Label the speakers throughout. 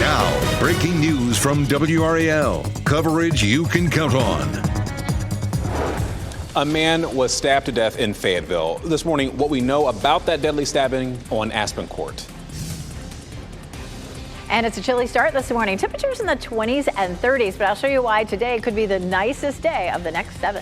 Speaker 1: Now, breaking news from WRAL. Coverage you can count on.
Speaker 2: A man was stabbed to death in Fayetteville. This morning, what we know about that deadly stabbing on Aspen Court.
Speaker 3: And it's a chilly start this morning. Temperatures in the 20s and 30s, but I'll show you why today could be the nicest day of the next 7.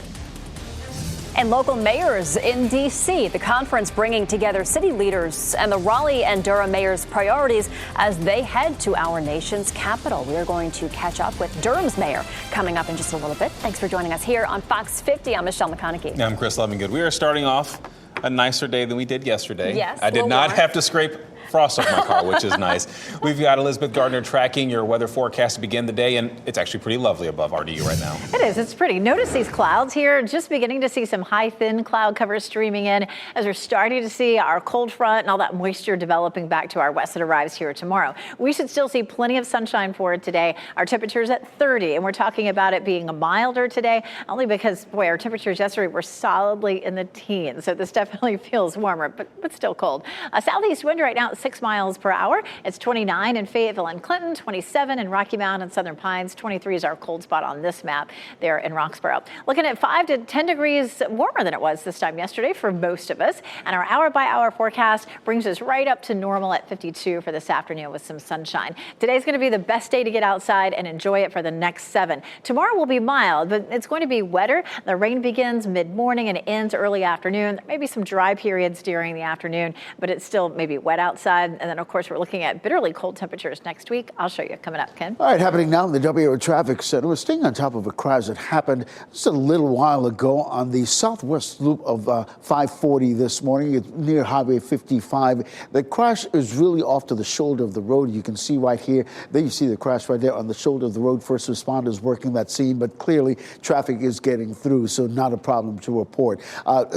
Speaker 4: And local mayors in D.C., the conference bringing together city leaders and the Raleigh and Durham mayors' priorities as they head to our nation's capital. We are going to catch up with Durham's mayor coming up in just a little bit. Thanks for joining us here on Fox 50. I'm Michelle McConaughey.
Speaker 2: I'm Chris Lovingood. We are starting off a nicer day than we did yesterday.
Speaker 4: Yes,
Speaker 2: I did not have to scrape frost off my car, which is nice. We've got Elizabeth Gardner tracking your weather forecast to begin the day, and it's actually pretty lovely above RDU right now.
Speaker 3: It is. It's pretty. Notice these clouds here. Just beginning to see some high, thin cloud cover streaming in as we're starting to see our cold front and all that moisture developing back to our west that arrives here tomorrow. We should still see plenty of sunshine for it today. Our temperature's at 30, and we're talking about it being milder today, only because, boy, our temperatures yesterday were solidly in the teens, so this definitely feels warmer, but still cold. A southeast wind right now at 6 miles per hour. It's 29 in Fayetteville and Clinton, 27 in Rocky Mount and Southern Pines. 23 is our cold spot on this map there in Roxborough. Looking at 5 to 10 degrees warmer than it was this time yesterday for most of us. And our hour-by-hour forecast brings us right up to normal at 52 for this afternoon with some sunshine. Today's going to be the best day to get outside and enjoy it for the next 7. Tomorrow will be mild, but it's going to be wetter. The rain begins mid-morning and ends early afternoon. There may be some dry periods during the afternoon, but it's still maybe wet outside. And then, of course, we're looking at bitterly cold temperatures next week. I'll show you coming up, Ken.
Speaker 5: All right, happening now in the WRAL Traffic Center. We're staying on top of a crash that happened just a little while ago on the southwest loop of 540 this morning. It's near Highway 55. The crash is really off to the shoulder of the road. You can see right here. There you see the crash right there on the shoulder of the road. First responders working that scene, but clearly traffic is getting through, so not a problem to report.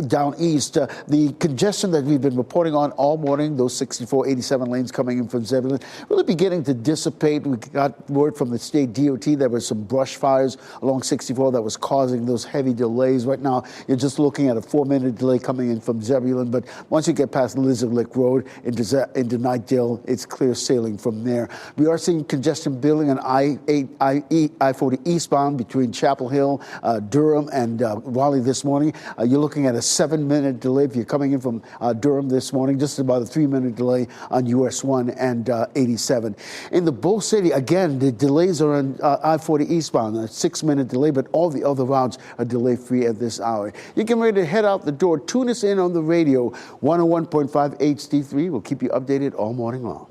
Speaker 5: Down east, the congestion that we've been reporting on all morning, those 64, 87 lanes coming in from Zebulon, really beginning to dissipate. We got word from the state DOT there were some brush fires along 64 that was causing those heavy delays. Right now, you're just looking at a 4-minute delay coming in from Zebulon, but once you get past Lizard Lick Road into Nightdale, it's clear sailing from there. We are seeing congestion building on I-40 eastbound between Chapel Hill, Durham, and Raleigh this morning. You're looking at a 7-minute delay if you're coming in from Durham this morning, just about a 3-minute delay on US 1 and 87. In the Bull City, again, the delays are on I-40 eastbound, a 6-minute delay, but all the other routes are delay-free at this hour. You can ready to head out the door. Tune us in on the radio, 101.5 HD3. We'll keep you updated all morning long.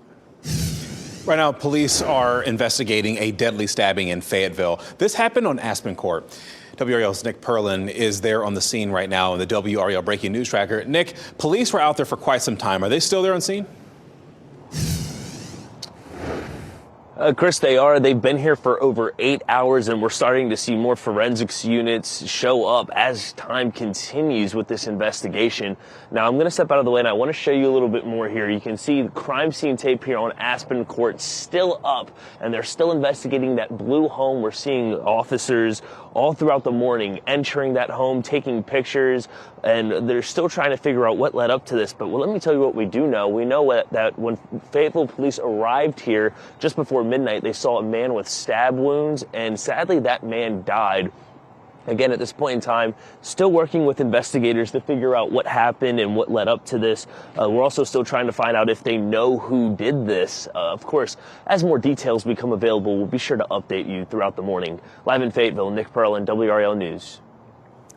Speaker 2: Right now, police are investigating a deadly stabbing in Fayetteville. This happened on Aspen Court. WRAL's Nick Perlin is there on the scene right now in the WRAL Breaking News Tracker. Nick, police were out there for quite some time. Are they still there on scene?
Speaker 6: Chris, they are. They've been here for over 8 hours, and we're starting to see more forensics units show up as time continues with this investigation. Now, I'm going to step out of the way, and I want to show you a little bit more here. You can see the crime scene tape here on Aspen Court still up, and they're still investigating that blue home. We're seeing officers all throughout the morning entering that home, taking pictures, and they're still trying to figure out what led up to this. But let me tell you what we do know. We know that when Fayetteville police arrived here just before midnight, they saw a man with stab wounds, and sadly that man died. Again, at this point in time, still working with investigators to figure out what happened and what led up to this. We're also still trying to find out if they know who did this. Of course, as more details become available, we'll be sure to update you throughout the morning. Live in Fayetteville, Nick Perlin, WRAL News.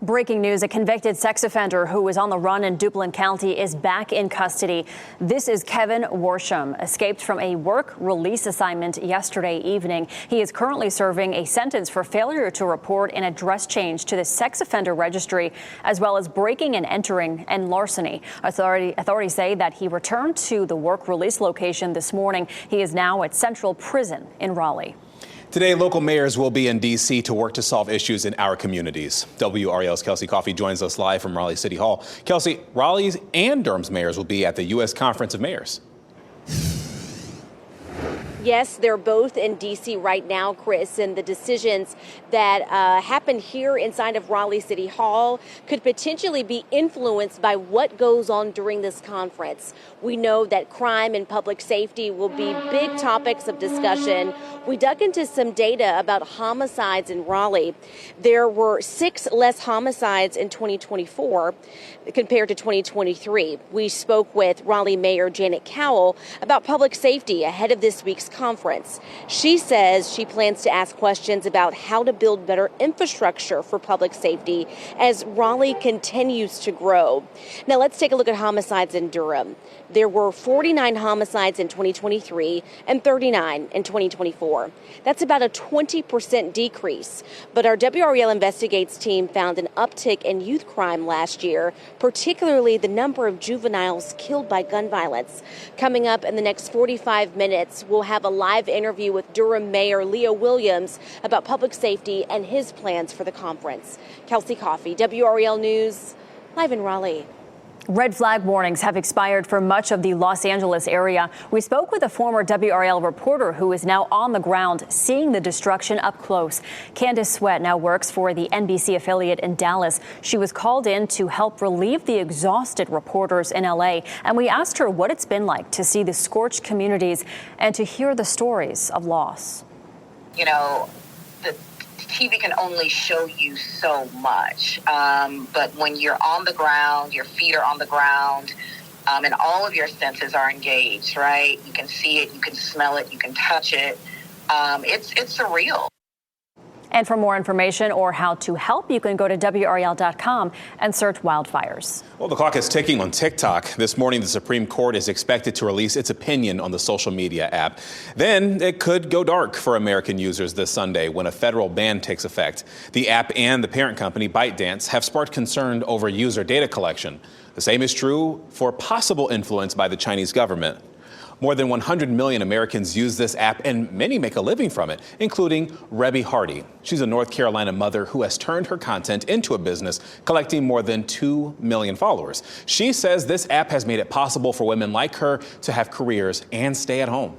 Speaker 4: Breaking news, a convicted sex offender who was on the run in Duplin County is back in custody. This is Kevin Worsham, escaped from a work release assignment yesterday evening. He is currently serving a sentence for failure to report an address change to the sex offender registry, as well as breaking and entering and larceny. Authorities say that he returned to the work release location this morning. He is now at Central Prison in Raleigh.
Speaker 2: Today, local mayors will be in D.C. to work to solve issues in our communities. WRAL's Kelsey Coffey joins us live from Raleigh City Hall. Kelsey, Raleigh's and Durham's mayors will be at the U.S. Conference of Mayors.
Speaker 7: Yes, they're both in D.C. right now, Chris, and the decisions that happen here inside of Raleigh City Hall could potentially be influenced by what goes on during this conference. We know that crime and public safety will be big topics of discussion. We dug into some data about homicides in Raleigh. There were 6 less homicides in 2024 compared to 2023. We spoke with Raleigh Mayor Janet Cowell about public safety ahead of this week's conference. She says she plans to ask questions about how to build better infrastructure for public safety as Raleigh continues to grow. Now let's take a look at homicides in Durham. There were 49 homicides in 2023 and 39 in 2024. That's about a 20% decrease. But our WRAL Investigates team found an uptick in youth crime last year, particularly the number of juveniles killed by gun violence. Coming up in the next 45 minutes, we'll have a live interview with Durham Mayor Leo Williams about public safety and his plans for the conference. Kelsey Coffey, WRAL News, live in Raleigh.
Speaker 4: Red flag warnings have expired for much of the Los Angeles area. We spoke with a former WRAL reporter who is now on the ground seeing the destruction up close. Candace Sweat now works for the NBC affiliate in Dallas. She was called in to help relieve the exhausted reporters in LA. And we asked her what it's been like to see the scorched communities and to hear the stories of loss.
Speaker 8: You know, the TV can only show you so much, but when you're on the ground, your feet are on the ground, and all of your senses are engaged, right? You can see it, you can smell it, you can touch it. It's surreal.
Speaker 4: And for more information or how to help, you can go to WRAL.com and search wildfires.
Speaker 2: Well, the clock is ticking on TikTok. This morning, the Supreme Court is expected to release its opinion on the social media app. Then it could go dark for American users this Sunday when a federal ban takes effect. The app and the parent company, ByteDance, have sparked concern over user data collection. The same is true for possible influence by the Chinese government. More than 100 million Americans use this app, and many make a living from it, including Rebby Hardy. She's a North Carolina mother who has turned her content into a business, collecting more than 2 million followers. She says this app has made it possible for women like her to have careers and stay at home.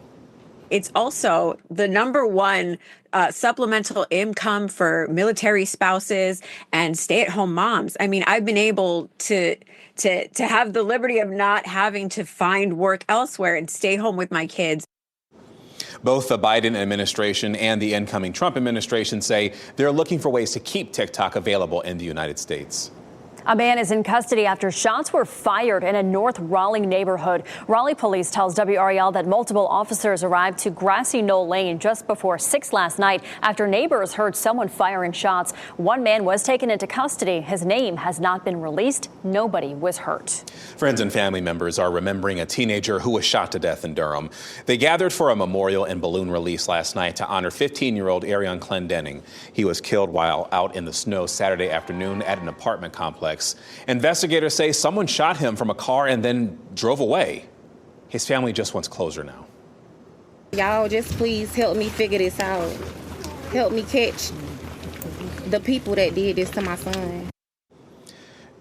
Speaker 9: It's also the #1 supplemental income for military spouses and stay-at-home moms. I mean, I've been able to have the liberty of not having to find work elsewhere and stay home with my kids.
Speaker 2: Both the Biden administration and the incoming Trump administration say they're looking for ways to keep TikTok available in the United States.
Speaker 4: A man is in custody after shots were fired in a North Raleigh neighborhood. Raleigh police tells WRAL that multiple officers arrived to Grassy Knoll Lane just before 6 last night after neighbors heard someone firing shots. One man was taken into custody. His name has not been released. Nobody was hurt.
Speaker 2: Friends and family members are remembering a teenager who was shot to death in Durham. They gathered for a memorial and balloon release last night to honor 15-year-old Arion Clendenning. He was killed while out in the snow Saturday afternoon at an apartment complex. Investigators say someone shot him from a car and then drove away. His family just wants closure now.
Speaker 10: Y'all just please help me figure this out. Help me catch the people that did this to my son.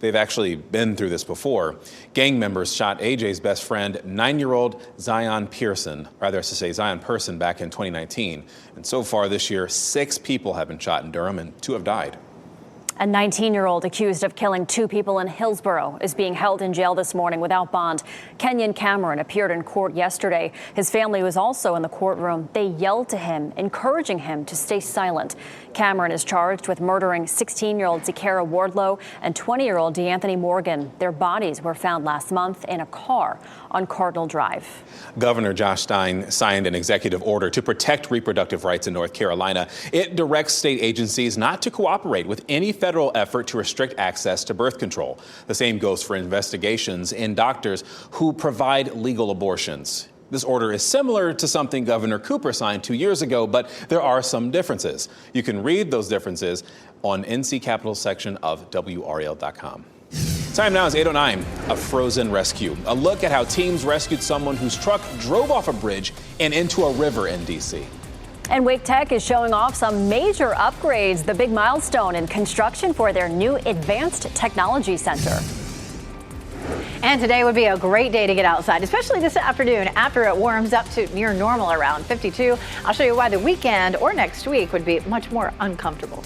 Speaker 2: They've actually been through this before. Gang members shot AJ's best friend, 9-year-old Zion Person back in 2019. And so far this year, 6 people have been shot in Durham and 2 have died.
Speaker 4: A 19-year-old accused of killing 2 people in Hillsborough is being held in jail this morning without bond. Kenyon Cameron appeared in court yesterday. His family was also in the courtroom. They yelled to him, encouraging him to stay silent. Cameron is charged with murdering 16-year-old Zakara Wardlow and 20-year-old DeAnthony Morgan. Their bodies were found last month in a car on Cardinal Drive.
Speaker 2: Governor Josh Stein signed an executive order to protect reproductive rights in North Carolina. It directs state agencies not to cooperate with any federal effort to restrict access to birth control. The same goes for investigations in doctors who provide legal abortions. This order is similar to something Governor Cooper signed 2 years ago, but there are some differences. You can read those differences on NC Capital's section of WRAL.com. Time now is 8:09. A frozen rescue. A look at how teams rescued someone whose truck drove off a bridge and into a river in D.C.
Speaker 4: And Wake Tech is showing off some major upgrades, the big milestone in construction for their new Advanced Technology Center.
Speaker 3: And today would be a great day to get outside, especially this afternoon after it warms up to near normal around 52. I'll show you why the weekend or next week would be much more uncomfortable.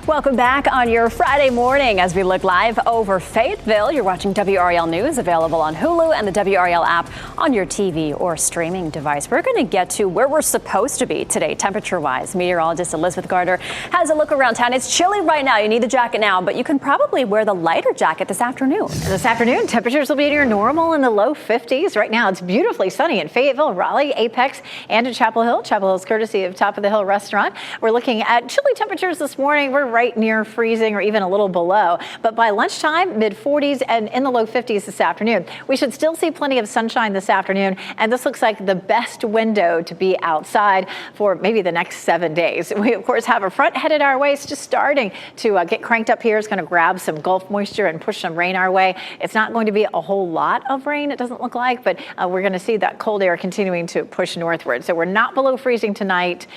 Speaker 4: Welcome back on your Friday morning as we look live over Fayetteville. You're watching WRAL News, available on Hulu and the WRAL app on your TV or streaming device. We're going to get to where we're supposed to be today, temperature-wise. Meteorologist Elizabeth Gardner has a look around town. It's chilly right now. You need the jacket now, but you can probably wear the lighter jacket this afternoon.
Speaker 3: This afternoon, temperatures will be near normal in the low 50s. Right now, it's beautifully sunny in Fayetteville, Raleigh, Apex, and in Chapel Hill. Chapel Hill is courtesy of Top of the Hill Restaurant. We're looking at chilly temperatures this morning. We're right near freezing or even a little below. But by lunchtime, mid-40s and in the low 50s this afternoon. We should still see plenty of sunshine this afternoon. And this looks like the best window to be outside for maybe the next 7 days. We, of course, have a front headed our way. It's just starting to get cranked up here. It's going to grab some Gulf moisture and push some rain our way. It's not going to be a whole lot of rain, it doesn't look like, but we're going to see that cold air continuing to push northward. So we're not below freezing tonight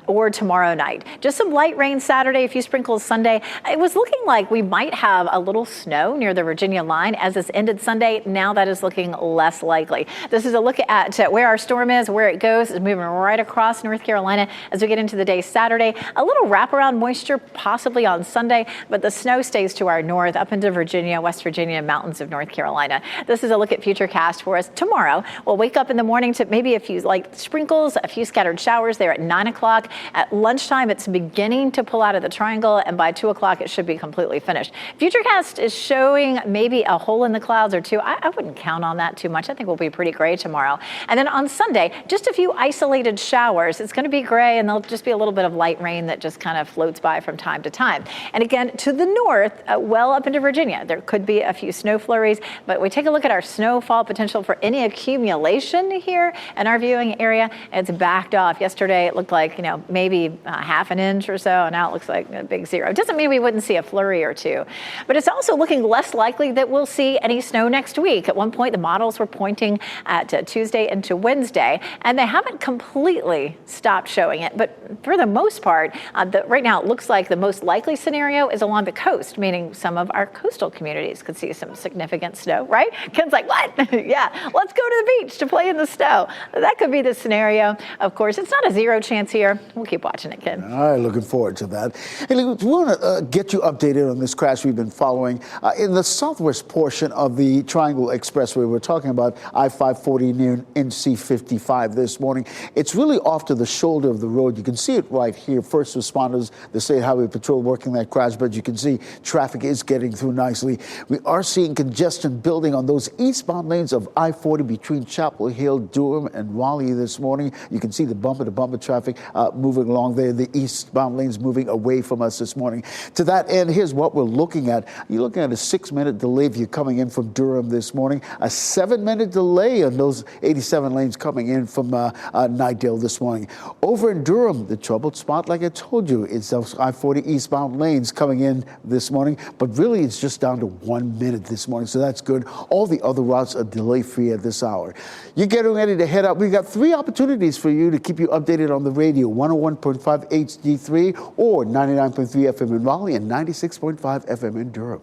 Speaker 3: or tomorrow night. Just some light rain Saturday, a few sprinkles Sunday. It was looking like we might have a little snow near the Virginia line as this ended Sunday. Now that is looking less likely. This is a look at where our storm is, where it goes. It's moving right across North Carolina as we get into the day Saturday. A little wraparound moisture possibly on Sunday, but the snow stays to our north up into Virginia, West Virginia, mountains of North Carolina. This is a look at futurecast for us tomorrow. We'll wake up in the morning to maybe a few light sprinkles, a few scattered showers there at 9 o'clock. At lunchtime, it's beginning to pull out of the triangle, and by 2 o'clock, it should be completely finished. Futurecast is showing maybe a hole in the clouds or two. I wouldn't count on that too much. I think we'll be pretty gray tomorrow. And then on Sunday, just a few isolated showers. It's going to be gray, and there'll just be a little bit of light rain that just kind of floats by from time to time. And again, to the north, well up into Virginia, there could be a few snow flurries, but we take a look at our snowfall potential for any accumulation here in our viewing area. It's backed off. Yesterday, it looked like, maybe half an inch or so, and now it looks like a big zero. It doesn't mean we wouldn't see a flurry or two, but it's also looking less likely that we'll see any snow next week. At one point, the models were pointing at Tuesday into Wednesday, and they haven't completely stopped showing it. But for the most part, right now, it looks like the most likely scenario is along the coast, meaning some of our coastal communities could see some significant snow, right? Ken's like, what? Yeah, let's go to the beach to play in the snow. That could be the scenario. Of course, it's not a zero chance here. We'll keep watching it, Ken.
Speaker 5: All right, looking forward to that. Hey, we want to get you updated on this crash we've been following in the southwest portion of the Triangle Expressway. We're talking about I-540 near NC 55 this morning. It's really off to the shoulder of the road. You can see it right here. First responders, the State Highway Patrol working that crash, but you can see traffic is getting through nicely. We are seeing congestion building on those eastbound lanes of I-40 between Chapel Hill, Durham, and Raleigh this morning. You can see the bumper-to-bumper traffic moving along there. The eastbound lanes moving away from us this morning. To that end, here's what we're looking at. You're looking at a 6-minute delay if you're coming in from Durham this morning, a 7-minute delay on those 87 lanes coming in from Nightdale this morning. Over in Durham, the troubled spot, like I told you, is those I-40 eastbound lanes coming in this morning, but really it's just down to 1 minute this morning, so that's good. All the other routes are delay-free at this hour. You're getting ready to head out. We've got 3 opportunities for you to keep you updated on the radio: 101.5 HD3 or 99.3 FM in Raleigh and 96.5 FM in Durham.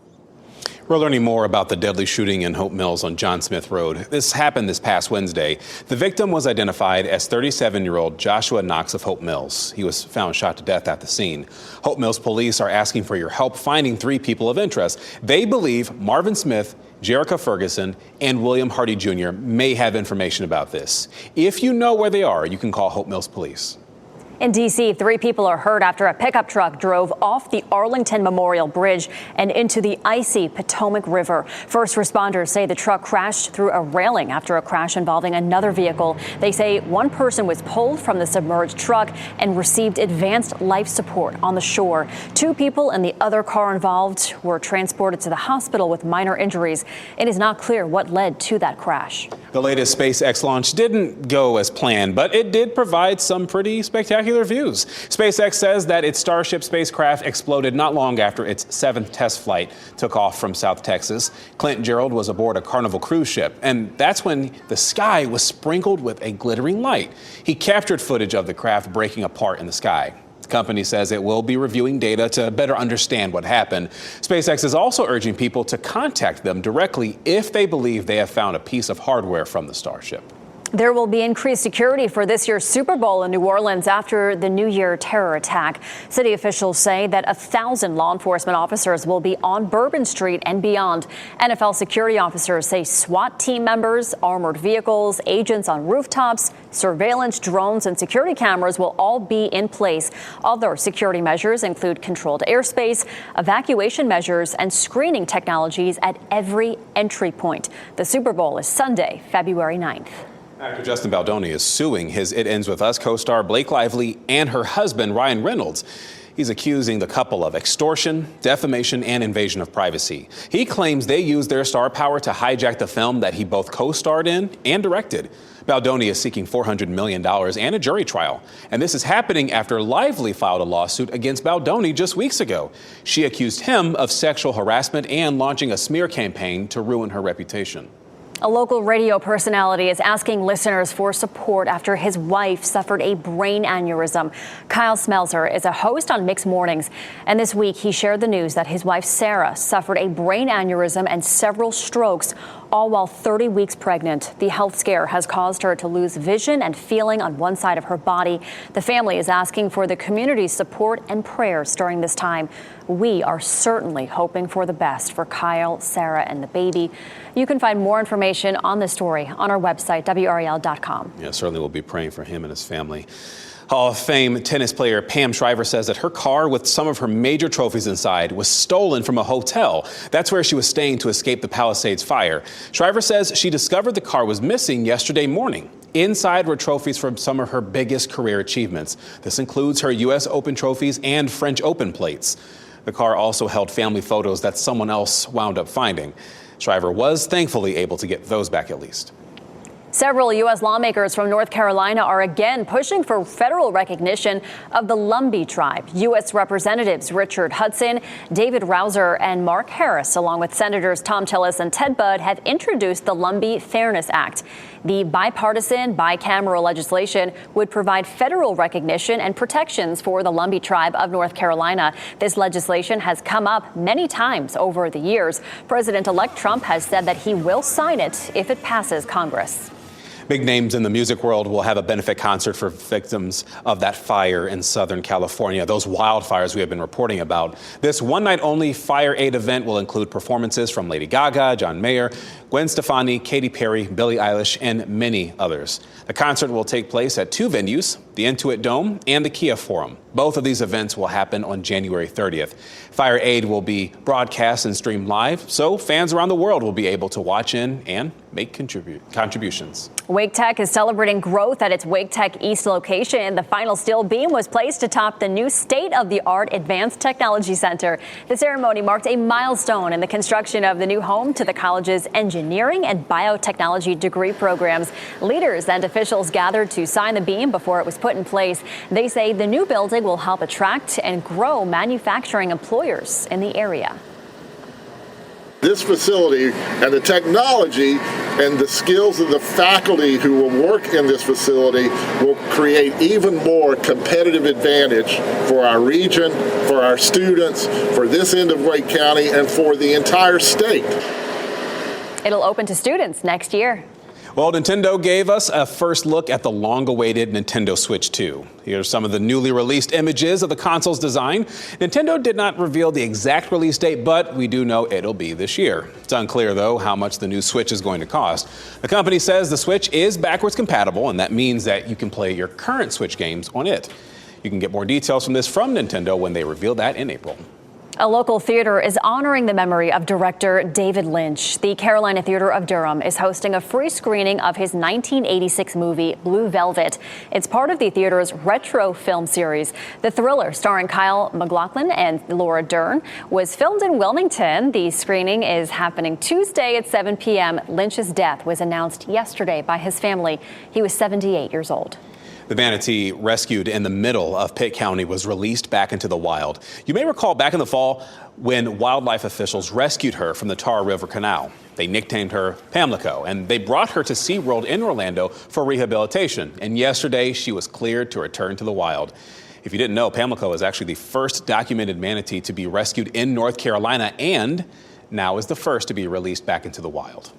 Speaker 2: We're learning more about the deadly shooting in Hope Mills on John Smith Road. This happened this past Wednesday. The victim was identified as 37-year-old Joshua Knox of Hope Mills. He was found shot to death at the scene. Hope Mills police are asking for your help finding 3 people of interest. They believe Marvin Smith, Jerica Ferguson, and William Hardy Jr. may have information about this. If you know where they are, you can call Hope Mills Police.
Speaker 4: In D.C., 3 people are hurt after a pickup truck drove off the Arlington Memorial Bridge and into the icy Potomac River. First responders say the truck crashed through a railing after a crash involving another vehicle. They say one person was pulled from the submerged truck and received advanced life support on the shore. 2 people in the other car involved were transported to the hospital with minor injuries. It is not clear what led to that crash.
Speaker 2: The latest SpaceX launch didn't go as planned, but it did provide some pretty spectacular views. SpaceX says that its Starship spacecraft exploded not long after its 7th test flight took off from South Texas. Clint Gerald was aboard a Carnival cruise ship, and that's when the sky was sprinkled with a glittering light. He captured footage of the craft breaking apart in the sky. The company says it will be reviewing data to better understand what happened. SpaceX is also urging people to contact them directly if they believe they have found a piece of hardware from the Starship.
Speaker 4: There will be increased security for this year's Super Bowl in New Orleans after the New Year terror attack. City officials say that 1,000 law enforcement officers will be on Bourbon Street and beyond. NFL security officers say SWAT team members, armored vehicles, agents on rooftops, surveillance drones, and security cameras will all be in place. Other security measures include controlled airspace, evacuation measures, and screening technologies at every entry point. The Super Bowl is Sunday, February 9th.
Speaker 2: Actor Justin Baldoni is suing his It Ends With Us co-star Blake Lively and her husband Ryan Reynolds. He's accusing the couple of extortion, defamation, and invasion of privacy. He claims they used their star power to hijack the film that he both co-starred in and directed. Baldoni is seeking $400 million and a jury trial. And this is happening after Lively filed a lawsuit against Baldoni just weeks ago. She accused him of sexual harassment and launching a smear campaign to ruin her reputation.
Speaker 4: A local radio personality is asking listeners for support after his wife suffered a brain aneurysm. Kyle Smelzer is a host on Mixed Mornings, and this week he shared the news that his wife Sarah suffered a brain aneurysm and several strokes, all while 30 weeks pregnant. The health scare has caused her to lose vision and feeling on one side of her body. The family is asking for the community's support and prayers during this time. We are certainly hoping for the best for Kyle, Sarah, and the baby. You can find more information on this story on our website, WRAL.com.
Speaker 2: Yeah, certainly we'll be praying for him and his family. Hall of Fame tennis player Pam Shriver says that her car with some of her major trophies inside was stolen from a hotel. That's where she was staying to escape the Palisades fire. Shriver says she discovered the car was missing yesterday morning. Inside were trophies from some of her biggest career achievements. This includes her U.S. Open trophies and French Open plates. The car also held family photos that someone else wound up finding. Shriver was thankfully able to get those back at least.
Speaker 4: Several U.S. lawmakers from North Carolina are again pushing for federal recognition of the Lumbee tribe. U.S. Representatives Richard Hudson, David Rouser, and Mark Harris, along with Senators Tom Tillis and Ted Budd, have introduced the Lumbee Fairness Act. The bipartisan, bicameral legislation would provide federal recognition and protections for the Lumbee tribe of North Carolina. This legislation has come up many times over the years. President-elect Trump has said that he will sign it if it passes Congress.
Speaker 2: Big names in the music world will have a benefit concert for victims of that fire in Southern California, those wildfires we have been reporting about. This one-night-only Fire Aid event will include performances from Lady Gaga, John Mayer, Gwen Stefani, Katy Perry, Billie Eilish, and many others. The concert will take place at two venues, the Intuit Dome and the Kia Forum. Both of these events will happen on January 30th. Fire Aid will be broadcast and streamed live, so fans around the world will be able to watch in and make contributions.
Speaker 4: Wake Tech is celebrating growth at its Wake Tech East location. The final steel beam was placed atop the new state-of-the-art Advanced Technology Center. The ceremony marked a milestone in the construction of the new home to the college's engineering and biotechnology degree programs. Leaders and officials gathered to sign the beam before it was put in place. They say the new building will help attract and grow manufacturing employers in the area.
Speaker 11: This facility and the technology and the skills of the faculty who will work in this facility will create even more competitive advantage for our region, for our students, for this end of Wake County, and for the entire state.
Speaker 4: It'll open to students next year.
Speaker 2: Well, Nintendo gave us a first look at the long-awaited Nintendo Switch 2. Here are some of the newly released images of the console's design. Nintendo did not reveal the exact release date, but we do know it'll be this year. It's unclear, though, how much the new Switch is going to cost. The company says the Switch is backwards compatible, and that means that you can play your current Switch games on it. You can get more details from this from Nintendo when they reveal that in April.
Speaker 4: A local theater is honoring the memory of director David Lynch. The Carolina Theater of Durham is hosting a free screening of his 1986 movie, Blue Velvet. It's part of the theater's retro film series. The thriller, starring Kyle MacLachlan and Laura Dern, was filmed in Wilmington. The screening is happening Tuesday at 7 p.m. Lynch's death was announced yesterday by his family. He was 78 years old.
Speaker 2: The manatee rescued in the middle of Pitt County was released back into the wild. You may recall back in the fall when wildlife officials rescued her from the Tar River Canal. They nicknamed her Pamlico, and they brought her to SeaWorld in Orlando for rehabilitation. And yesterday, she was cleared to return to the wild. If you didn't know, Pamlico is actually the first documented manatee to be rescued in North Carolina and now is the first to be released back into the wild.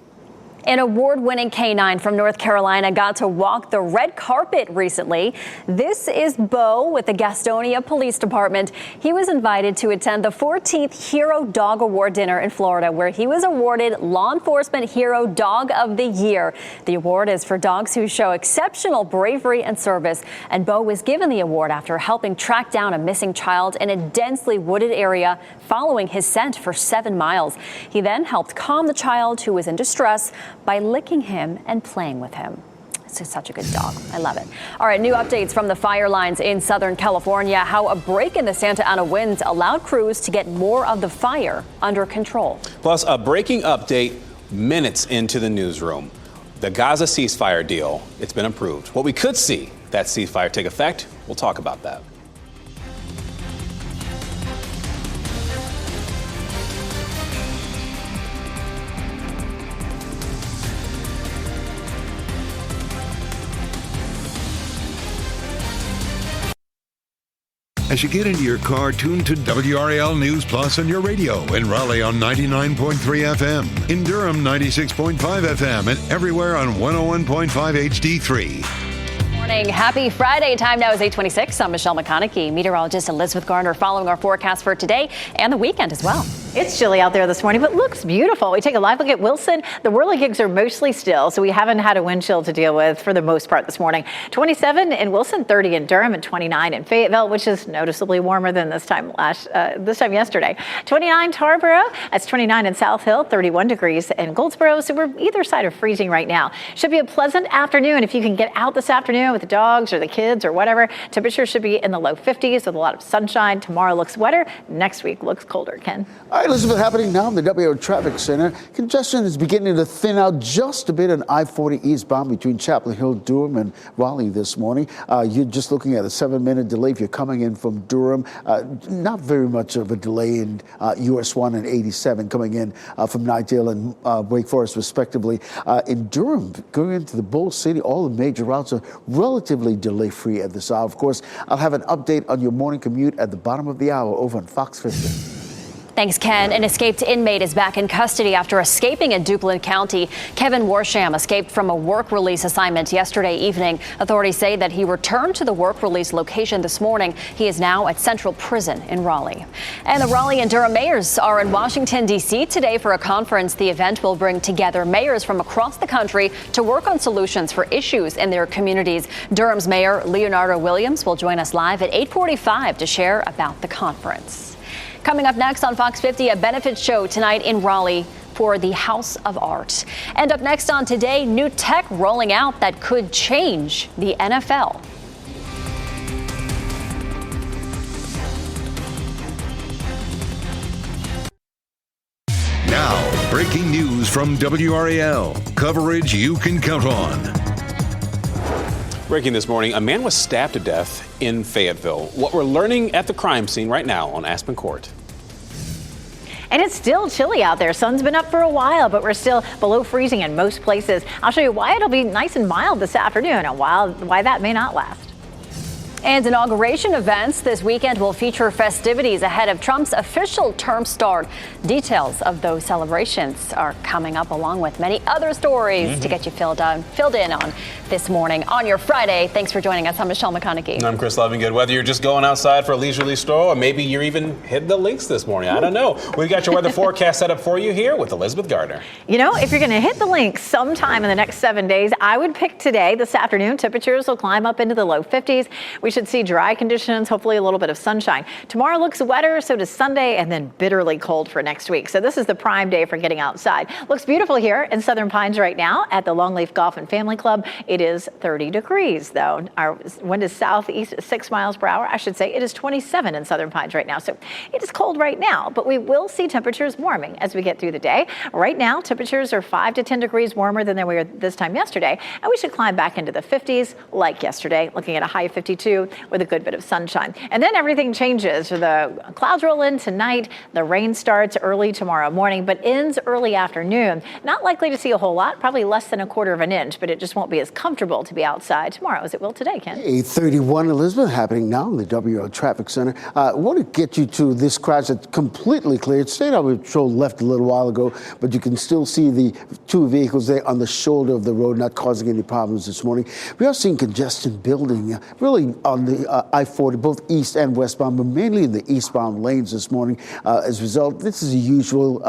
Speaker 4: An award-winning canine from North Carolina got to walk the red carpet recently. This is Bo with the Gastonia Police Department. He was invited to attend the 14th Hero Dog Award dinner in Florida, where he was awarded Law Enforcement Hero Dog of the Year. The award is for dogs who show exceptional bravery and service. And Bo was given the award after helping track down a missing child in a densely wooded area following his scent for 7 miles. He then helped calm the child who was in distress by licking him and playing with him. This is such a good dog. I love it. All right, new updates from the fire lines in Southern California. How a break in the Santa Ana winds allowed crews to get more of the fire under control.
Speaker 2: Plus, a breaking update minutes into the newsroom. The Gaza ceasefire deal, it's been approved. What we could see that ceasefire take effect, we'll talk about that.
Speaker 1: As you get into your car, tune to WRAL News Plus on your radio. In Raleigh on 99.3 FM. In Durham, 96.5 FM. And everywhere on 101.5 HD3.
Speaker 4: Morning. Happy Friday. Time now is 8:26. I'm Michelle McConaughey. Meteorologist Elizabeth Garner following our forecast for today and the weekend as well.
Speaker 3: It's chilly out there this morning, but looks beautiful. We take a live look at Wilson. The whirligigs are mostly still, so we haven't had a wind chill to deal with for the most part this morning. 27 in Wilson, 30 in Durham, and 29 in Fayetteville, which is noticeably warmer than this time yesterday. 29 Tarboro, that's 29 in South Hill, 31 degrees in Goldsboro. So we're either side of freezing right now. Should be a pleasant afternoon if you can get out this afternoon with the dogs or the kids or whatever. Temperatures should be in the low 50s with a lot of sunshine. Tomorrow looks wetter. Next week looks colder. Ken.
Speaker 5: All right, Elizabeth, happening now in the WRAL Traffic Center. Congestion is beginning to thin out just a bit on I-40 eastbound between Chapel Hill, Durham, and Raleigh this morning. You're just looking at a 7-minute delay if you're coming in from Durham. Not very much of a delay in US 1 and 87 coming in from Nightdale and Wake Forest, respectively. In Durham, going into the Bull City, all the major routes are relatively delay-free at this hour. Of course, I'll have an update on your morning commute at the bottom of the hour over on Fox 50.
Speaker 4: Thanks, Ken. An escaped inmate is back in custody after escaping in Duplin County. Kevin Warsham escaped from a work release assignment yesterday evening. Authorities say that he returned to the work release location this morning. He is now at Central Prison in Raleigh. And the Raleigh and Durham mayors are in Washington, D.C. today for a conference. The event will bring together mayors from across the country to work on solutions for issues in their communities. Durham's Mayor Leonardo Williams will join us live at 8:45 to share about the conference. Coming up next on Fox 50, a benefit show tonight in Raleigh for the House of Art. And up next on Today, new tech rolling out that could change the NFL.
Speaker 1: Now, breaking news from WRAL. Coverage you can count on.
Speaker 2: Breaking this morning, a man was stabbed to death in Fayetteville. What we're learning at the crime scene right now on Aspen Court.
Speaker 3: And it's still chilly out there. Sun's been up for a while, but we're still below freezing in most places. I'll show you why it'll be nice and mild this afternoon and why that may not last.
Speaker 4: And inauguration events this weekend will feature festivities ahead of Trump's official term start. Details of those celebrations are coming up along with many other stories to get you filled in on this morning on your Friday. Thanks for joining us. I'm Michelle McConaughey.
Speaker 2: And I'm Chris Lovingood. Whether you're just going outside for a leisurely stroll or maybe you're even hitting the links this morning, I don't know. We've got your weather forecast set up for you here with Elizabeth Gardner.
Speaker 3: You know, if you're going to hit the links sometime in the next 7 days, I would pick today. This afternoon, temperatures will climb up into the low 50s. We We should see dry conditions, hopefully a little bit of sunshine. Tomorrow looks wetter, so does Sunday, and then bitterly cold for next week. So this is the prime day for getting outside. Looks beautiful here in Southern Pines right now at the Longleaf Golf and Family Club. It is 30 degrees, though. Our wind is southeast at 6 miles per hour. I should say it is 27 in Southern Pines right now. So it is cold right now, but we will see temperatures warming as we get through the day. Right now, temperatures are 5 to 10 degrees warmer than they were this time yesterday, and we should climb back into the 50s like yesterday, looking at a high of 52 with a good bit of sunshine. And then everything changes. The clouds roll in tonight. The rain starts early tomorrow morning, but ends early afternoon. Not likely to see a whole lot, probably less than 1/4 inch, but it just won't be as comfortable to be outside tomorrow as it will today, Ken.
Speaker 5: 8:31, Elizabeth, happening now in the WRAL Traffic Center. I want to get you to this crash that's completely clear. It stayed on patrol left a little while ago, but you can still see the 2 vehicles there on the shoulder of the road, not causing any problems this morning. We are seeing congestion building, really on the I-40, both east and westbound, but mainly in the eastbound lanes this morning. As a result, this is a usual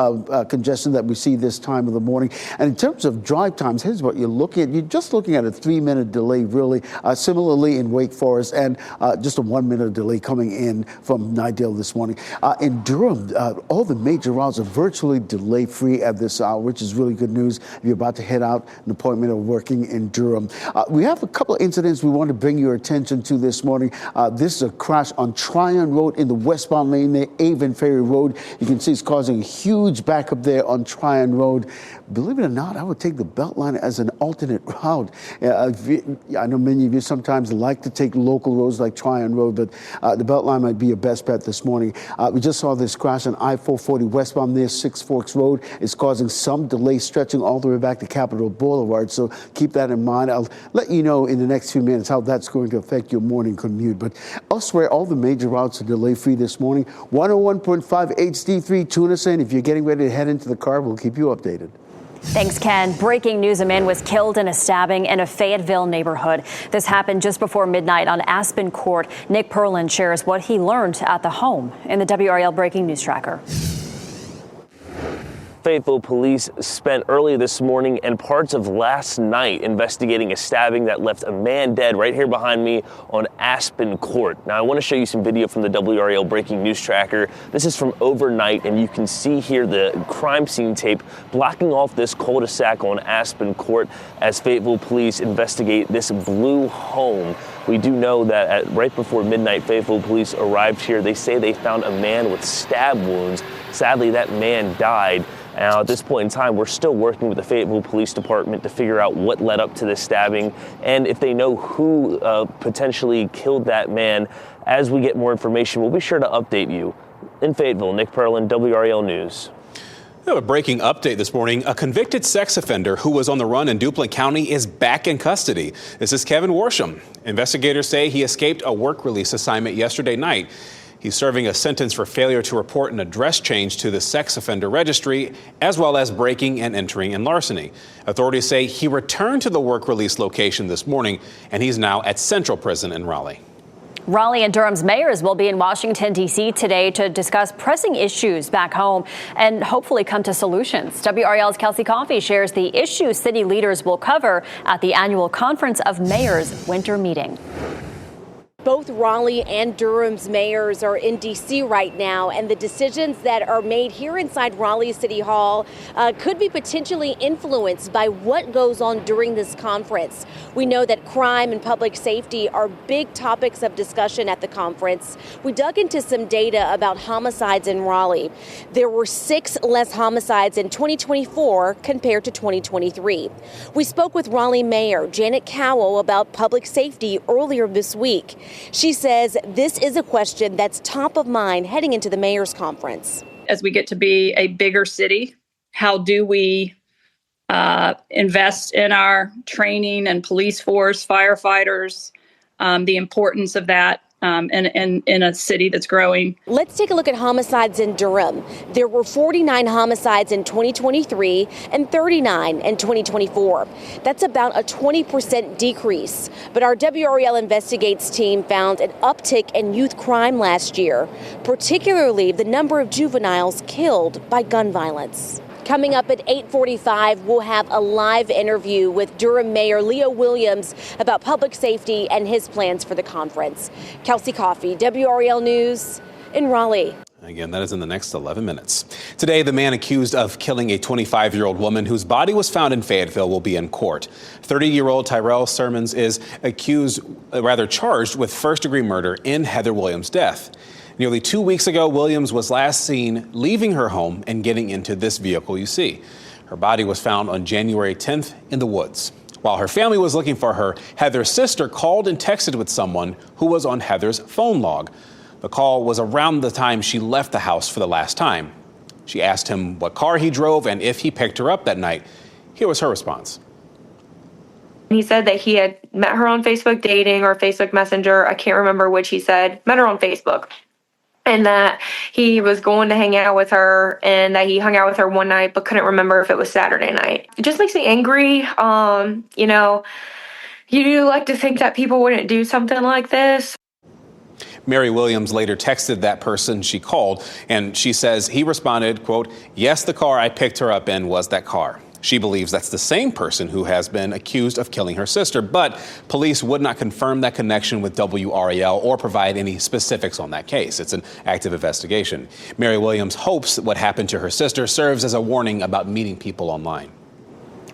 Speaker 5: congestion that we see this time of the morning. And in terms of drive times, here's what you're looking at. You're just looking at a 3-minute delay, really. Similarly in Wake Forest, and just a 1-minute delay coming in from Nidale this morning. In Durham, all the major routes are virtually delay-free at this hour, which is really good news if you're about to head out an appointment or working in Durham. We have a couple of incidents we want to bring your attention to this morning. This is a crash on Tryon Road in the westbound lane there, Avon Ferry Road. You can see it's causing a huge backup there on Tryon Road. Believe it or not, I would take the Beltline as an alternate route. I know many of you sometimes like to take local roads like Tryon Road, but the Beltline might be your best bet this morning. We just saw this crash on I-440 westbound near Six Forks Road. It's causing some delay stretching all the way back to Capitol Boulevard, so keep that in mind. I'll let you know in the next few minutes how that's going to affect your morning commute. But elsewhere, all the major routes are delay-free this morning. 101.5 HD3, tune us in. If you're getting ready to head into the car, we'll keep you updated.
Speaker 4: Thanks, Ken. Breaking news, a man was killed in a stabbing in a Fayetteville neighborhood. This happened just before midnight on Aspen Court. Nick Perlin shares what he learned at the home in the WRAL Breaking News Tracker.
Speaker 6: Fayetteville police spent early this morning and parts of last night investigating a stabbing that left a man dead right here behind me on Aspen Court. Now, I want to show you some video from the WRAL Breaking News Tracker. This is from overnight, and you can see here the crime scene tape blocking off this cul-de-sac on Aspen Court as Fayetteville police investigate this blue home. We do know that right before midnight, Fayetteville police arrived here. They say they found a man with stab wounds. Sadly, that man died. Now, at this point in time, we're still working with the Fayetteville Police Department to figure out what led up to this stabbing and if they know who potentially killed that man. As we get more information, we'll be sure to update you. In Fayetteville, Nick Perlin, WRAL News.
Speaker 2: We have a breaking update this morning. A convicted sex offender who was on the run in Duplin County is back in custody. This is Kevin Worsham. Investigators say he escaped a work release assignment yesterday night. He's serving a sentence for failure to report an address change to the sex offender registry, as well as breaking and entering and larceny. Authorities say he returned to the work release location this morning, and he's now at Central Prison in Raleigh.
Speaker 4: Raleigh and Durham's mayors will be in Washington, D.C. today to discuss pressing issues back home and hopefully come to solutions. WRAL's Kelsey Coffey shares the issues city leaders will cover at the annual Conference of Mayors winter meeting.
Speaker 7: Both Raleigh and Durham's mayors are in D.C. right now, and the decisions that are made here inside Raleigh City Hall could be potentially influenced by what goes on during this conference. We know that crime and public safety are big topics of discussion at the conference. We dug into some data about homicides in Raleigh. There were 6 less homicides in 2024 compared to 2023. We spoke with Raleigh Mayor Janet Cowell about public safety earlier this week. She says this is a question that's top of mind heading into the mayor's conference.
Speaker 12: As we get to be a bigger city, how do we invest in our training and police force, firefighters, the importance of that in a city that's growing.
Speaker 7: Let's take a look at homicides in Durham. There were 49 homicides in 2023 and 39 in 2024. That's about a 20% decrease. But our WRAL Investigates team found an uptick in youth crime last year, particularly the number of juveniles killed by gun violence. Coming up at 8:45, we'll have a live interview with Durham Mayor Leo Williams about public safety and his plans for the conference. Kelsey Coffey, WRAL News in Raleigh.
Speaker 2: Again, that is in the next 11 minutes. Today, the man accused of killing a 25-year-old woman whose body was found in Fayetteville will be in court. 30-year-old Tyrell Sermons is charged with first-degree murder in Heather Williams' death. Nearly 2 weeks ago, Williams was last seen leaving her home and getting into this vehicle you see. Her body was found on January 10th in the woods. While her family was looking for her, Heather's sister called and texted with someone who was on Heather's phone log. The call was around the time she left the house for the last time. She asked him what car he drove and if he picked her up that night. Here was her response.
Speaker 13: He said that he had met her on Facebook dating or Facebook Messenger. I can't remember which he said. Met her on Facebook. And that he was going to hang out with her and that he hung out with her one night but couldn't remember if it was Saturday night. It just makes me angry. You do like to think that people wouldn't do something like this.
Speaker 2: Mary Williams later texted that person she called, and she says he responded, quote, "Yes, the car I picked her up in was that car." She believes that's the same person who has been accused of killing her sister, but police would not confirm that connection with WRAL or provide any specifics on that case. It's an active investigation. Mary Williams hopes that what happened to her sister serves as a warning about meeting people online.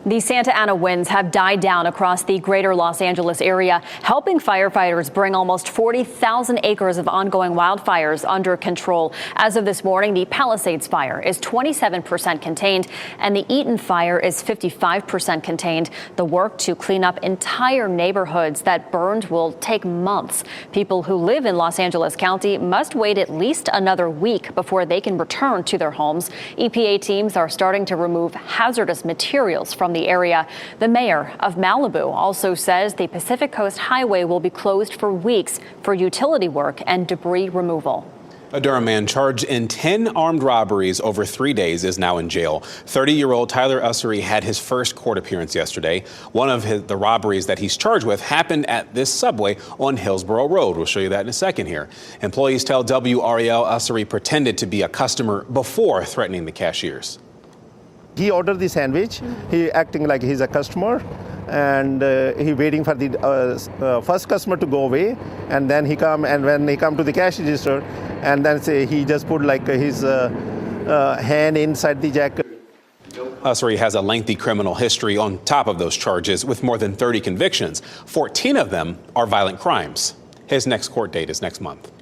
Speaker 4: The Santa Ana winds have died down across the greater Los Angeles area, helping firefighters bring almost 40,000 acres of ongoing wildfires under control. As of this morning, the Palisades fire is 27% contained and the Eaton fire is 55% contained. The work to clean up entire neighborhoods that burned will take months. People who live in Los Angeles County must wait at least another week before they can return to their homes. EPA teams are starting to remove hazardous materials from the area. The mayor of Malibu also says the Pacific Coast Highway will be closed for weeks for utility work and debris removal.
Speaker 2: A Durham man charged in 10 armed robberies over 3 days is now in jail. 30-year-old Tyler Ussery had his first court appearance yesterday. One of the robberies that he's charged with happened at this Subway on Hillsborough Road. We'll show you that in a second here. Employees tell WRAL Ussery pretended to be a customer before threatening the cashiers.
Speaker 14: He ordered the sandwich, he acting like he's a customer, and he waiting for the first customer to go away, and then he come, and when he come to the cash register, and then say he just put like his hand inside the jacket.
Speaker 2: Ussery has a lengthy criminal history on top of those charges with more than 30 convictions. 14 of them are violent crimes. His next court date is next month.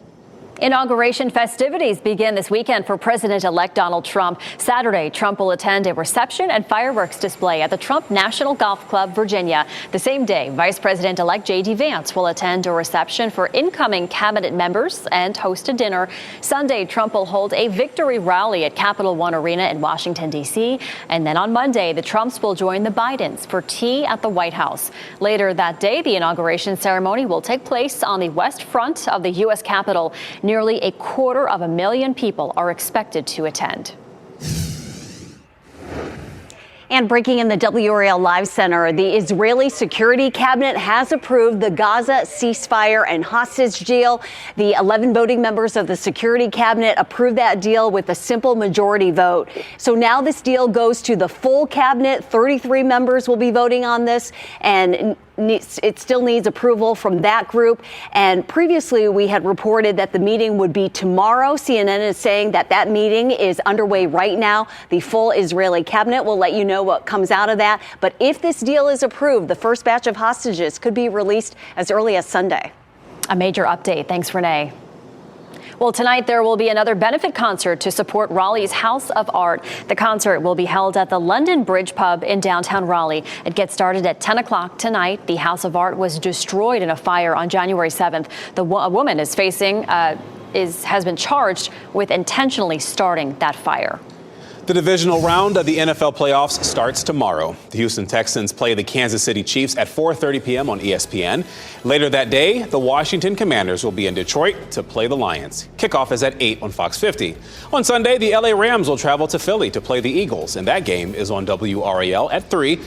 Speaker 4: Inauguration festivities begin this weekend for President-elect Donald Trump. Saturday, Trump will attend a reception and fireworks display at the Trump National Golf Club, Virginia. The same day, Vice President-elect J.D. Vance will attend a reception for incoming cabinet members and host a dinner. Sunday, Trump will hold a victory rally at Capital One Arena in Washington, D.C. And then on Monday, the Trumps will join the Bidens for tea at the White House. Later that day, the inauguration ceremony will take place on the west front of the U.S. Capitol. Nearly 250,000 people are expected to attend.
Speaker 15: And breaking in the WRAL Live Center, the Israeli Security Cabinet has approved the Gaza ceasefire and hostage deal. The 11 voting members of the Security Cabinet approved that deal with a simple majority vote. So now this deal goes to the full cabinet. 33 members will be voting on this, and it still needs approval from that group. And previously, we had reported that the meeting would be tomorrow. CNN is saying that that meeting is underway right now. The full Israeli cabinet will let you know what comes out of that. But if this deal is approved, the first batch of hostages could be released as early as Sunday.
Speaker 4: A major update. Thanks, Renee. Well, tonight there will be another benefit concert to support Raleigh's House of Art. The concert will be held at the London Bridge Pub in downtown Raleigh. It gets started at 10 o'clock tonight. The House of Art was destroyed in a fire on January 7th. A woman is has been charged with intentionally starting that fire.
Speaker 2: The divisional round of the NFL playoffs starts tomorrow. The Houston Texans play the Kansas City Chiefs at 4:30 p.m. on ESPN. Later that day, the Washington Commanders will be in Detroit to play the Lions. Kickoff is at 8 on Fox 50. On Sunday, the LA Rams will travel to Philly to play the Eagles, and that game is on WRAL at 3.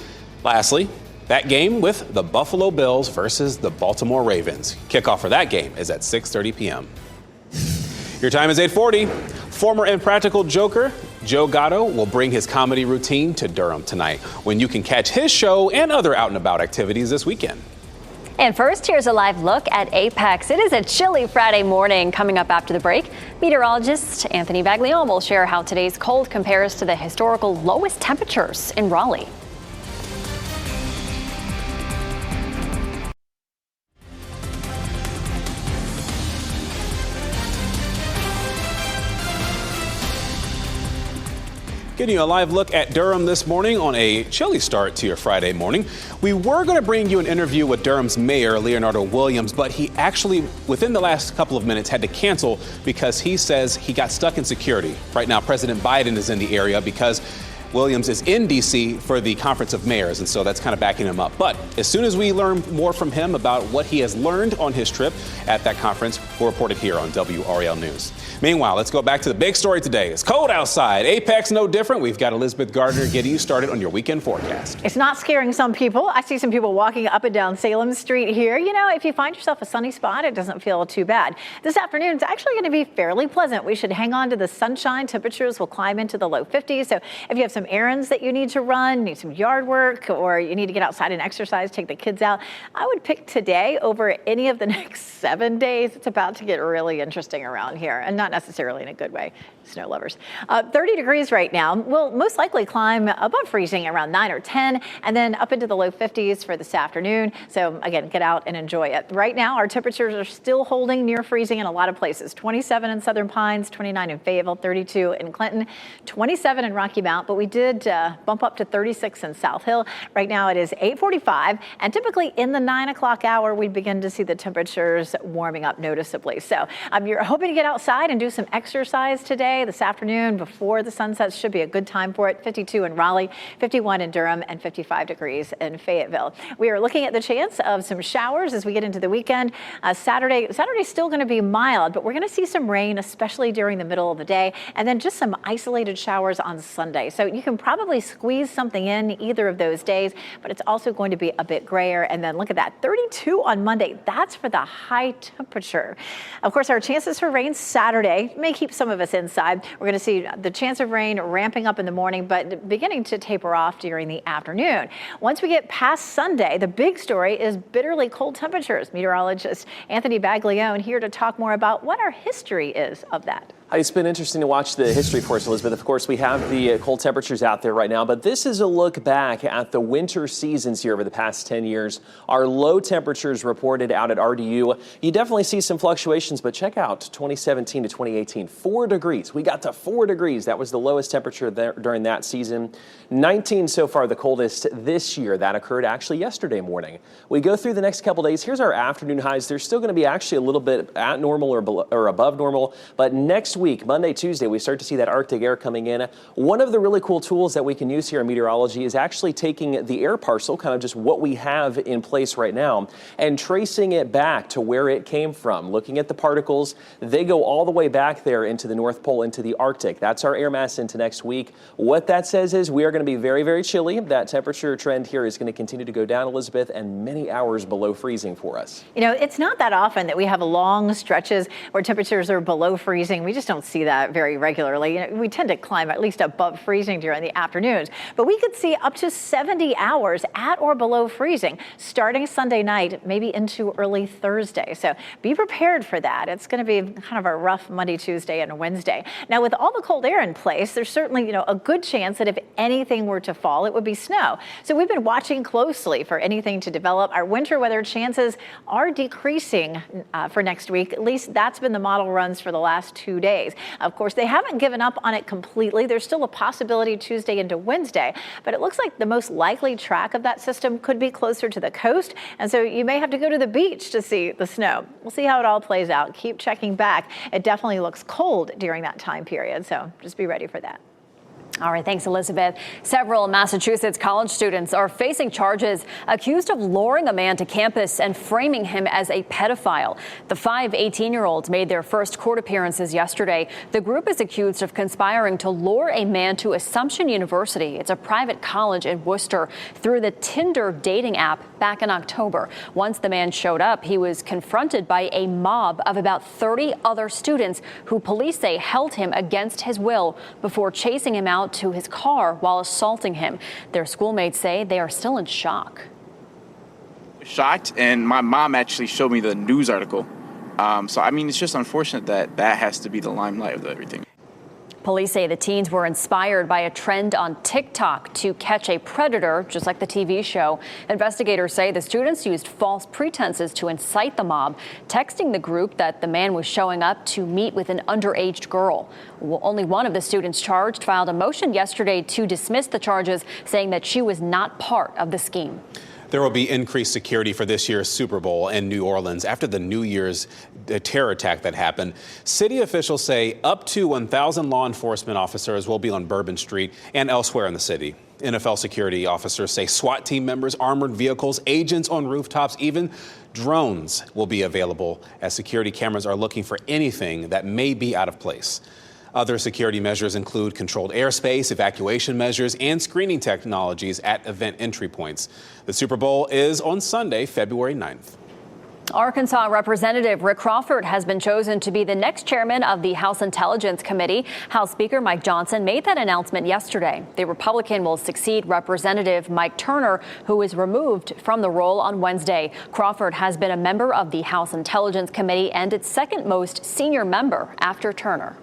Speaker 2: Lastly, that game with the Buffalo Bills versus the Baltimore Ravens. Kickoff for that game is at 6:30 p.m. Your time is 8:40. Former Impractical Joker Joe Gatto will bring his comedy routine to Durham tonight, when you can catch his show and other out and about activities this weekend.
Speaker 4: And first, here's a live look at Apex. It is a chilly Friday morning. Coming up after the break, meteorologist Anthony Baglione will share how today's cold compares to the historical lowest temperatures in Raleigh.
Speaker 2: Getting you a live look at Durham this morning on a chilly start to your Friday morning. We were going to bring you an interview with Durham's mayor, Leonardo Williams, but he actually, within the last couple of minutes, had to cancel because he says he got stuck in security. Right now, President Biden is in the area because Williams is in D.C. for the Conference of Mayors, and so that's kind of backing him up. But as soon as we learn more from him about what he has learned on his trip at that conference, we'll report it here on WRAL News. Meanwhile, let's go back to the big story today. It's cold outside. Apex no different. We've got Elizabeth Gardner getting you started on your weekend forecast.
Speaker 3: It's not scaring some people. I see some people walking up and down Salem Street here. You know, if you find yourself a sunny spot, it doesn't feel too bad. This afternoon, it's actually going to be fairly pleasant. We should hang on to the sunshine. Temperatures will climb into the low 50s. So if you have some errands that you need to run, need some yard work, or you need to get outside and exercise, take the kids out, I would pick today over any of the next 7 days. It's about to get really interesting around here, and not necessarily in a good way, snow lovers. 30 degrees right now. Will most likely climb above freezing around 9 or 10, and then up into the low 50s for this afternoon. So again, get out and enjoy it. Right now, our temperatures are still holding near freezing in a lot of places. 27 in Southern Pines, 29 in Fayetteville, 32 in Clinton, 27 in Rocky Mount, but we did bump up to 36 in South Hill. Right now it is 8:45, and typically in the 9 o'clock hour, we begin to see the temperatures warming up noticeably. So you're hoping to get outside and do some exercise today. This afternoon before the sun sets should be a good time for it. 52 in Raleigh, 51 in Durham, and 55 degrees in Fayetteville. We are looking at the chance of some showers as we get into the weekend. Saturday's still going to be mild, but we're going to see some rain, especially during the middle of the day, and then just some isolated showers on Sunday. So you can probably squeeze something in either of those days, but it's also going to be a bit grayer. And then look at that, 32 on Monday. That's for the high temperature. Of course, our chances for rain Saturday may keep some of us inside. We're going to see the chance of rain ramping up in the morning, but beginning to taper off during the afternoon. Once we get past Sunday, the big story is bitterly cold temperatures. Meteorologist Anthony Baglione here to talk more about what our history is of that.
Speaker 16: It's been interesting to watch the history for us, Elizabeth. Of course, we have the cold temperatures out there right now, but this is a look back at the winter seasons here over the past 10 years. Our low temperatures reported out at RDU. You definitely see some fluctuations, but check out 2017 to 2018, 4 degrees. We got to 4 degrees. That was the lowest temperature there during that season. 19 so far, the coldest this year. That occurred actually yesterday morning. We go through the next couple days. Here's our afternoon highs. They're still going to be actually a little bit at normal or above normal, but next week, Monday, Tuesday, we start to see that Arctic air coming in. One of the really cool tools that we can use here in meteorology is actually taking the air parcel, kind of just what we have in place right now, and tracing it back to where it came from. Looking at the particles, they go all the way back there into the North Pole, into the Arctic. That's our air mass into next week. What that says is we are going to be very, very chilly. That temperature trend here is going to continue to go down, Elizabeth, and many hours below freezing for us.
Speaker 3: You know, it's not that often that we have long stretches where temperatures are below freezing. We just don't see that very regularly. You know, we tend to climb at least above freezing during the afternoons, but we could see up to 70 hours at or below freezing starting Sunday night, maybe into early Thursday. So be prepared for that. It's going to be kind of a rough Monday, Tuesday, and Wednesday. Now, with all the cold air in place, there's certainly, you know, a good chance that if anything were to fall, it would be snow. So we've been watching closely for anything to develop. Our winter weather chances are decreasing for next week. At least that's been the model runs for the last 2 days. Of course, they haven't given up on it completely. There's still a possibility Tuesday into Wednesday, but it looks like the most likely track of that system could be closer to the coast. And so you may have to go to the beach to see the snow. We'll see how it all plays out. Keep checking back. It definitely looks cold during that time period, so just be ready for that.
Speaker 4: All right, thanks, Elizabeth. Several Massachusetts college students are facing charges accused of luring a man to campus and framing him as a pedophile. The 5 18-year-olds made their first court appearances yesterday. The group is accused of conspiring to lure a man to Assumption University. It's a private college in Worcester through the Tinder dating app back in October. Once the man showed up, he was confronted by a mob of about 30 other students who police say held him against his will before chasing him out to his car while assaulting him. Their schoolmates say they are still in shock.
Speaker 17: Shocked, and my mom actually showed me the news article. So, I mean, it's just unfortunate that that has to be the limelight of everything.
Speaker 4: Police say the teens were inspired by a trend on TikTok to catch a predator, just like the TV show. Investigators say the students used false pretenses to incite the mob, texting the group that the man was showing up to meet with an underage girl. Only one of the students charged filed a motion yesterday to dismiss the charges, saying that she was not part of the scheme.
Speaker 2: There will be increased security for this year's Super Bowl in New Orleans after the New Year's terror attack that happened. City officials say up to 1,000 law enforcement officers will be on Bourbon Street and elsewhere in the city. NFL security officers say SWAT team members, armored vehicles, agents on rooftops, even drones will be available as security cameras are looking for anything that may be out of place. Other security measures include controlled airspace, evacuation measures, and screening technologies at event entry points. The Super Bowl is on Sunday, February 9th.
Speaker 4: Arkansas Representative Rick Crawford has been chosen to be the next chairman of the House Intelligence Committee. House Speaker Mike Johnson made that announcement yesterday. The Republican will succeed Representative Mike Turner, who was removed from the role on Wednesday. Crawford has been a member of the House Intelligence Committee and its second most senior member after Turner.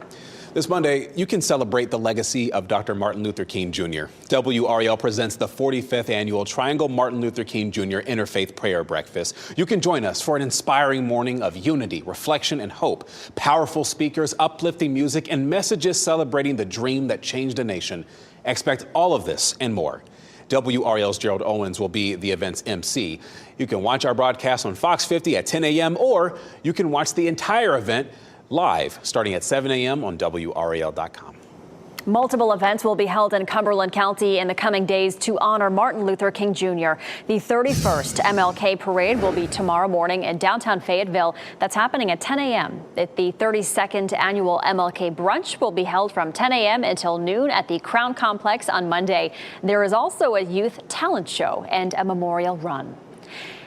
Speaker 2: This Monday, you can celebrate the legacy of Dr. Martin Luther King Jr. WRAL presents the 45th annual Triangle Martin Luther King Jr. Interfaith Prayer Breakfast. You can join us for an inspiring morning of unity, reflection, and hope. Powerful speakers, uplifting music, and messages celebrating the dream that changed a nation. Expect all of this and more. WRAL's Gerald Owens will be the event's MC. You can watch our broadcast on Fox 50 at 10 a.m. or you can watch the entire event live starting at 7 a.m. on WRAL.com.
Speaker 4: Multiple events will be held in Cumberland County in the coming days to honor Martin Luther King Jr. The 31st MLK Parade will be tomorrow morning in downtown Fayetteville. That's happening at 10 a.m. The 32nd annual MLK Brunch will be held from 10 a.m. until noon at the Crown Complex on Monday. There is also a youth talent show and a memorial run.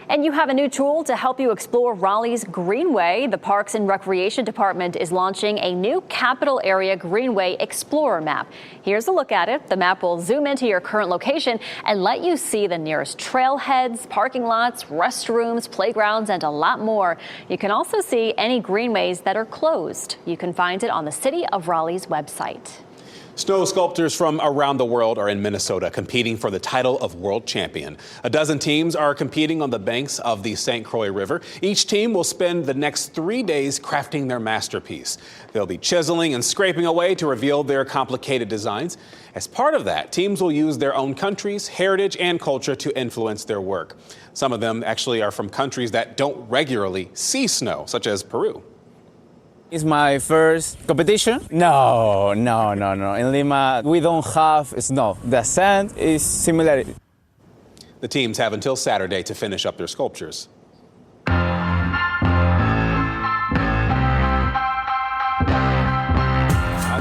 Speaker 4: And you have a new tool to help you explore Raleigh's Greenway. The Parks and Recreation Department is launching a new Capital Area Greenway Explorer map. Here's a look at it. The map will zoom into your current location and let you see the nearest trailheads, parking lots, restrooms, playgrounds, and a lot more. You can also see any greenways that are closed. You can find it on the City of Raleigh's website.
Speaker 2: Snow sculptors from around the world are in Minnesota competing for the title of world champion. A dozen teams are competing on the banks of the St. Croix River. Each team will spend the next 3 days crafting their masterpiece. They'll be chiseling and scraping away to reveal their complicated designs. As part of that, teams will use their own countries, heritage, and culture to influence their work. Some of them actually are from countries that don't regularly see snow, such as Peru.
Speaker 18: It's my first competition. No. In Lima, we don't have snow. The sand is similar.
Speaker 2: The teams have until Saturday to finish up their sculptures.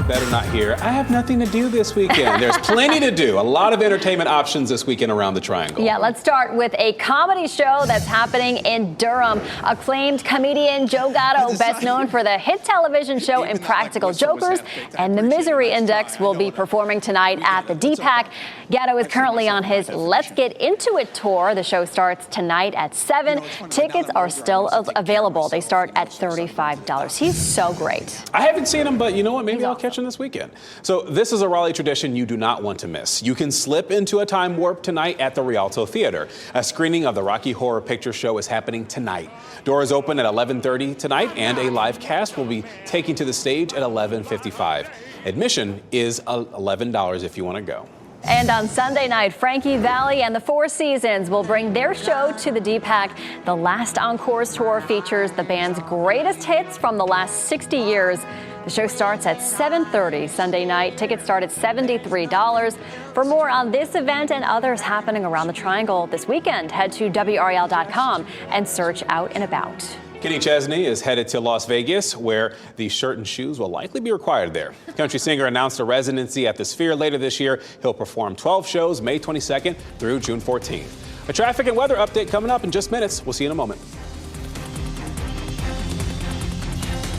Speaker 2: Better not hear, I have nothing to do this weekend. There's plenty to do. A lot of entertainment options this weekend around the Triangle.
Speaker 4: Yeah, let's start with a comedy show that's happening in Durham. Acclaimed comedian Joe Gatto, best known for the hit television show Impractical Jokers and The Misery Index, will be performing tonight at the DPAC. Gatto is currently on his Let's Get Into It tour. The show starts tonight at 7. Tickets are still available. They start at $35. He's so great.
Speaker 2: I haven't seen him, but you know what? Maybe I'll catch him this weekend. So this is a Raleigh tradition you do not want to miss. You can slip into a time warp tonight at the Rialto Theater. A screening of the Rocky Horror Picture Show is happening tonight. Doors open at 11:30 tonight, and a live cast will be taking to the stage at 11:55. Admission is $11 if you want to go.
Speaker 4: And on Sunday night, Frankie Valli and the Four Seasons will bring their show to the DPAC. The Last Encores tour features the band's greatest hits from the last 60 years. The show starts at 7:30 Sunday night. Tickets start at $73. For more on this event and others happening around the Triangle this weekend, head to WRAL.com and search Out and About.
Speaker 2: Kenny Chesney is headed to Las Vegas, where the shirt and shoes will likely be required there. Country singer announced a residency at the Sphere later this year. He'll perform 12 shows May 22nd through June 14th. A traffic and weather update coming up in just minutes. We'll see you in a moment.